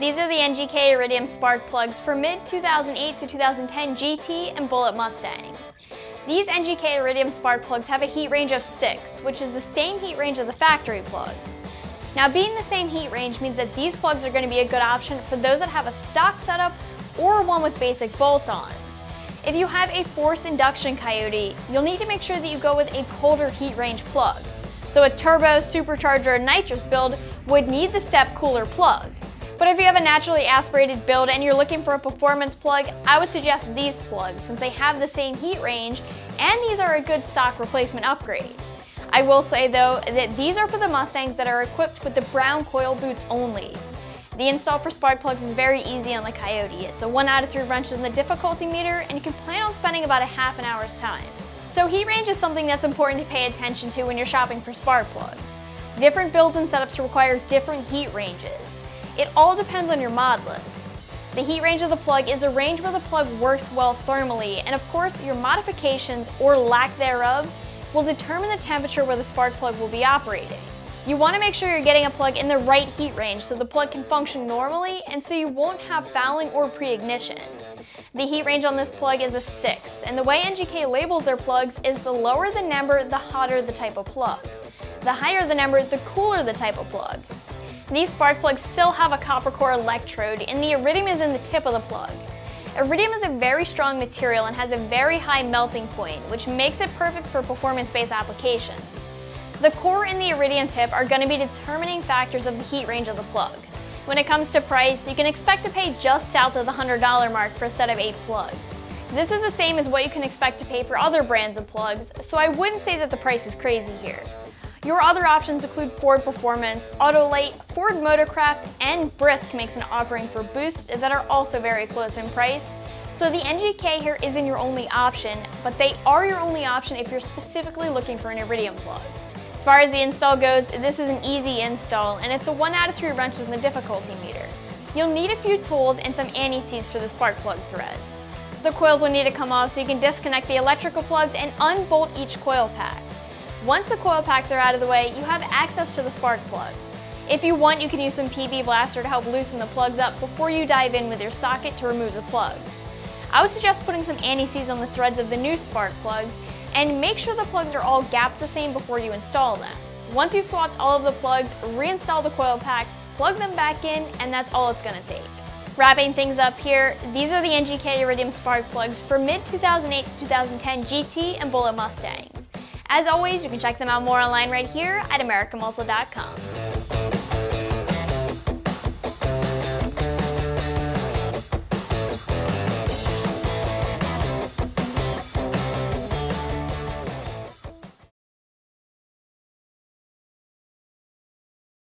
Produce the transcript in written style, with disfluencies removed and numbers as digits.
These are the NGK Iridium Spark Plugs for mid-2008 to 2010 GT and Bullitt Mustangs. These NGK Iridium Spark Plugs have a heat range of 6, which is the same heat range of the factory plugs. Now, being the same heat range means that these plugs are going to be a good option for those that have a stock setup or one with basic bolt-ons. If you have a forced induction Coyote, you'll need to make sure that you go with a colder heat range plug. So a turbo, supercharger, or nitrous build would need the step cooler plug. But if you have a naturally aspirated build and you're looking for a performance plug, I would suggest these plugs since they have the same heat range and these are a good stock replacement upgrade. I will say though that these are for the Mustangs that are equipped with the brown coil boots only. The install for spark plugs is very easy on the Coyote. It's a 1 out of 3 wrenches in the difficulty meter and you can plan on spending about a half an hour's time. So heat range is something that's important to pay attention to when you're shopping for spark plugs. Different builds and setups require different heat ranges. It all depends on your mod list. The heat range of the plug is a range where the plug works well thermally, and of course your modifications, or lack thereof, will determine the temperature where the spark plug will be operating. You want to make sure you're getting a plug in the right heat range so the plug can function normally and so you won't have fouling or pre-ignition. The heat range on this plug is a 6, and the way NGK labels their plugs is the lower the number, the hotter the type of plug. The higher the number, the cooler the type of plug. These spark plugs still have a copper core electrode, and the iridium is in the tip of the plug. Iridium is a very strong material and has a very high melting point, which makes it perfect for performance-based applications. The core and the iridium tip are going to be determining factors of the heat range of the plug. When it comes to price, you can expect to pay just south of the $100 mark for a set of 8 plugs. This is the same as what you can expect to pay for other brands of plugs, so I wouldn't say that the price is crazy here. Your other options include Ford Performance, Autolite, Ford Motorcraft, and Brisk makes an offering for Boost that are also very close in price. So the NGK here isn't your only option, but they are your only option if you're specifically looking for an iridium plug. As far as the install goes, this is an easy install, and it's a 1 out of 3 wrenches in the difficulty meter. You'll need a few tools and some anti-seize for the spark plug threads. The coils will need to come off so you can disconnect the electrical plugs and unbolt each coil pack. Once the coil packs are out of the way, you have access to the spark plugs. If you want, you can use some PB Blaster to help loosen the plugs up before you dive in with your socket to remove the plugs. I would suggest putting some anti-seize on the threads of the new spark plugs and make sure the plugs are all gapped the same before you install them. Once you've swapped all of the plugs, reinstall the coil packs, plug them back in, and that's all it's going to take. Wrapping things up here, these are the NGK Iridium Spark Plugs for mid-2008 to 2010 GT and Bullitt Mustangs. As always, you can check them out more online right here at AmericanMuscle.com.